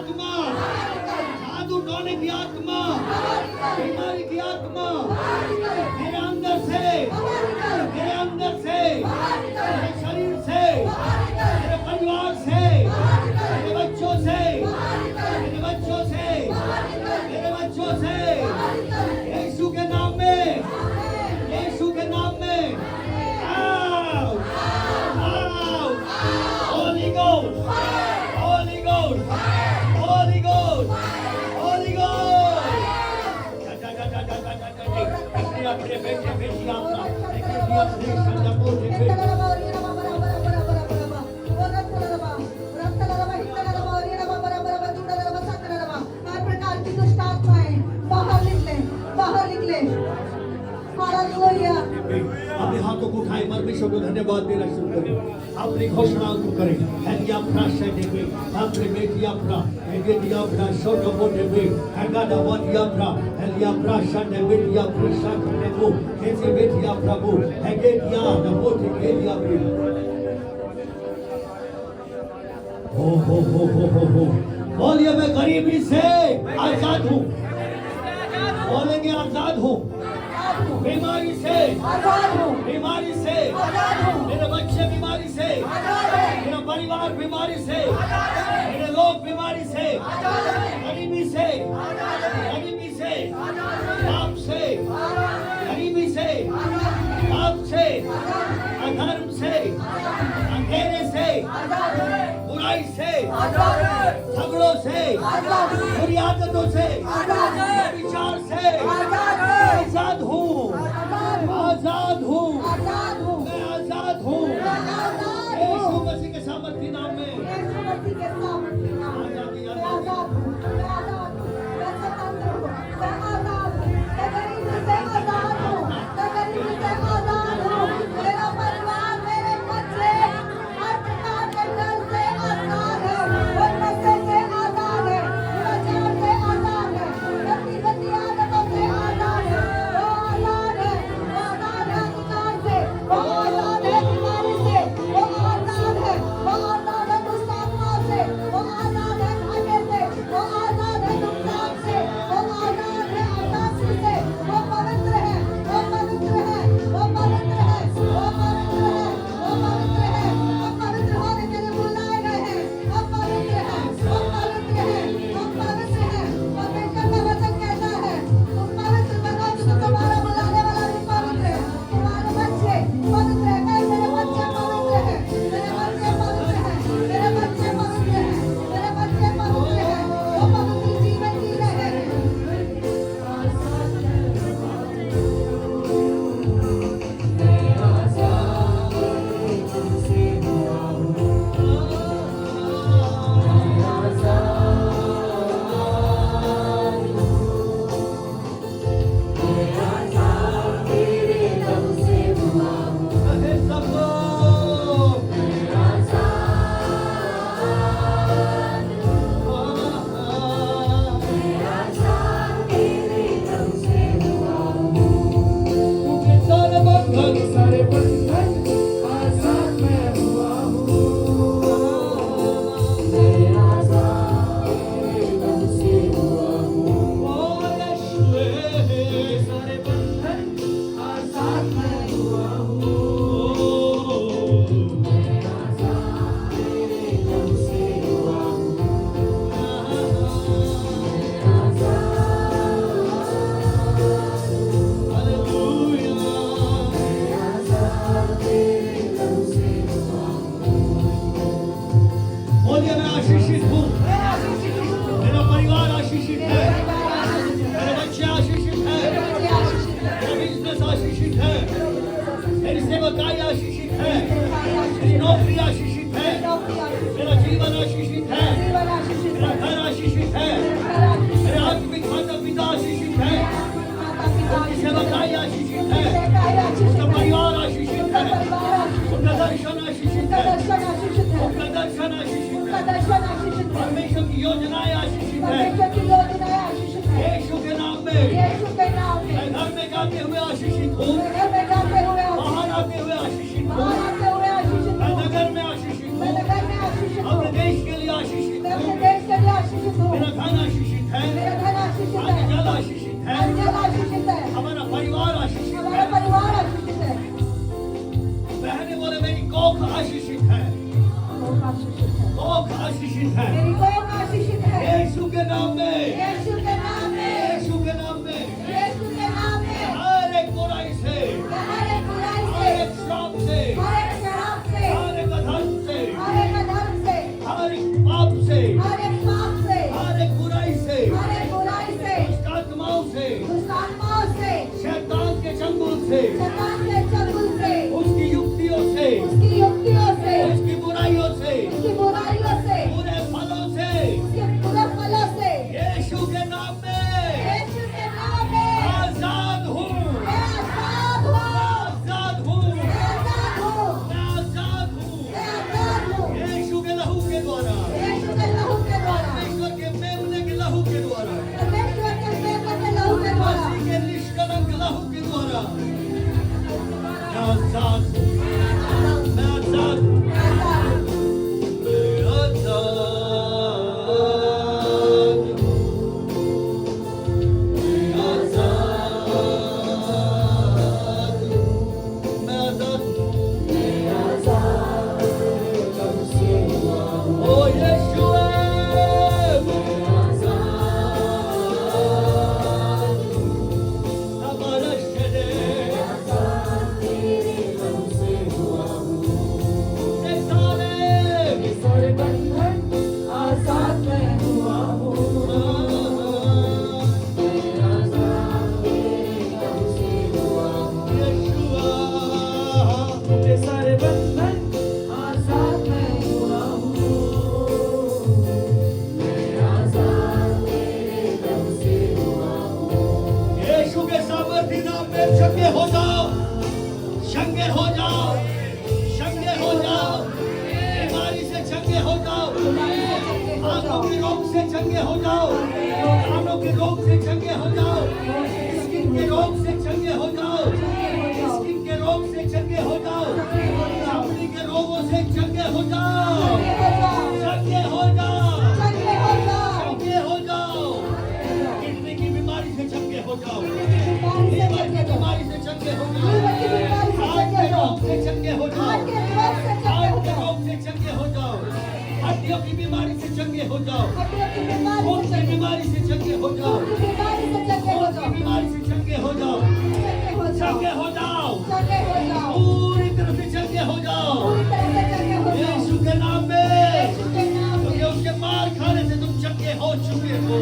आत्मा, जादू टोने की आत्मा, बीमारी की आत्मा मेरे अंदर से, मेरे अंदर से, मेरे शरीर से, मेरे परिवार से, मेरे बच्चों से, मेरे बच्चों से, मेरे बच्चों से, यीशु के नाम में, यीशु के नाम में, out, out, Holy Ghost, Holy Ghost, Holy Ghost, Holy Ghost. अपने बेटे बेटी आपका, अपने संदर्भों से अपने हाथों को उठाए परमेश्वर को धन्यवाद देना शुरू करें, अपनी घोषणाओं को करें। हेलिया प्राशय देवे, अपने बेटी अपना, बेटी अपना शोध बोले वे, हगाना बोली अपना, हेलिया प्राशय ने बेटी अपनी शाख ने वो, कैसे बेटी अपना वो, हेगेटिया न बोले हेलिया भी। हो। बोलिए मैं गरीबी से आजाद हूँ, बोलेंगे आजाद हूँ, बीमारी से आजाद हूँ, बीमारी से आजाद हूँ, मेरे बच्चे बीमारी से आजाद है, मेरा परिवार बीमारी से आजाद है, मेरे लोग बीमारी से आजाद है, गरीबी से आजाद है, गरीबी से आजाद है, पाप से आजाद है, गरीबी से आजाद है, पाप से अधर्म से अंधेरे से आजाद है, बुराई से आजाद है, झगड़ों से आजाद है, बुरी आदतों से आजाद है, विचार से आजाद है, आजाद हूँ, आजाद हूँ, मैं आजाद हूँ, यीशु मसीह के सामर्थी नाम में, यीशु मसीह के सामर्थी नाम में, मैं आजाद हूँ, मैं आजाद हूँ, मैं स्वतंत्र हूँ, मैं आजाद हूँ, मैं गरीबी से आजाद हूँ, मैं गरीबी से आजाद हूँ, मेरा परिवार, मेरे बच्चे हर प्रकार के डर से आजाद है, और नशे से आजाद है, दुराचार से आजाद है, गंदी आदतों से आजाद है, वो आजाद है, वो आजाद है अधिकार से, वो आजाद है बीमारी से, वो आजाद है, वो आजाद है दुष्ट आत्माओं से, वो आजाद है घाटे से, वो आजाद है नुकसान से, वो आजाद है अशांति से, वो पवित्र है, वो पवित्र है, वो पवित्र है, वो पवित्र है, वो पवित्र है, हम पवित्र होने के लिए बुलाए गए हैं, हम पवित्र हैं, हम पवित्र हैं, हम पवित्र हैं, परमेश्वर का वचन कहता है तुम पवित्र बनो तो तुम्हारा बुलाने वाला भी पवित्र है, तुम्हारे बच्चे पवित्र है, मेरे बच्चे पवित्र है, मेरे बच्चे पवित्र है, मेरे बच्चे पवित्र है, मेरे बच्चे पवित्र है, वो पवित्र जीवन जी रहे हैं। सब लोग सारे बंधन आजाद मैं हुआ हूँ, मैं आजाद एकदम से हुआ हूँ, सारे बंधन आजाद मैं हुआ हूँ, मैं आजाद एकदम से हुआ हूँ, मैं बोलिए मैं आशीषित हूँ, मेरा परिवार आशीषित है, मेरे बच्चे आशीषित हैं, मेरा बिजनेस आशीषित है, मेरी सेवकाई आशीषित है, मेरी नौकरी आशीषित है, मेरा जीवन आशीषित है, मेरा घर आशीषित है, मेरे आत्मिक माता पिता आशीषित है, उनकी सेवकाई आशीषित है, उनका परिवार आशीषित है, उनका दर्शन आशीषित है, उनका दर्शन आशीषित है, परमेश्वर की योजनाएं आशीषित है, यीशु के नाम में मैं घर में जाते हुए आशीषित हूँ, बाहर आते हुए आशीषित हूँ, मैं नगर में आशीषित हूँ, अपने देश के लिए आशीषित हूँ, आजाद हूँ, मैं आजाद हूँ, मैं आजाद हूँ, मैं आजाद हूँ, मैं आजाद हूँ। ओ यीशुआ, हमारा शरीर सारे बंधन आजाद मैं हुआ हूँ। ये सारे बंधन आजाद मैं हुआ हूँ। मैं आजाद तेरे दम से हुआ हूँ। यीशु के सामर्थ्य नाम में चंगे हो जाओ, चंगे हो जाओ, चंगे हो जाओ, बीमारी से चंगे हो जाओ, आंखों के रोग से चंगे हो जाओ, कानों के रोग से चंगे हो जाओ, स्किन के रोग से चंगे हो जाओ, स्किन के रोग से चंगे हो जाओ, चमड़ी के रोगों से चंगे हो जाओ, चंगे हो जाओ, चंगे हो जाओ, किडनी की बीमारी से चंगे हो जाओ, लीवर की बीमारी से चंगे हो जाओ, हार्ट के रोग से चंगे हो जाओ, हार्ट के रोग से चंगे हो जाओ, हड्डियों की बीमारी से चंगे हो जाओ, खून की बीमारी से चंगे हो जाओ, खून की बीमारी से चंगे हो जाओ, चंगे हो जाओ, पूरी तरह से चंगे हो जाओ, यीशु के नाम में, क्योंकि उसके मार खाने से तुम चंगे हो चुके हो।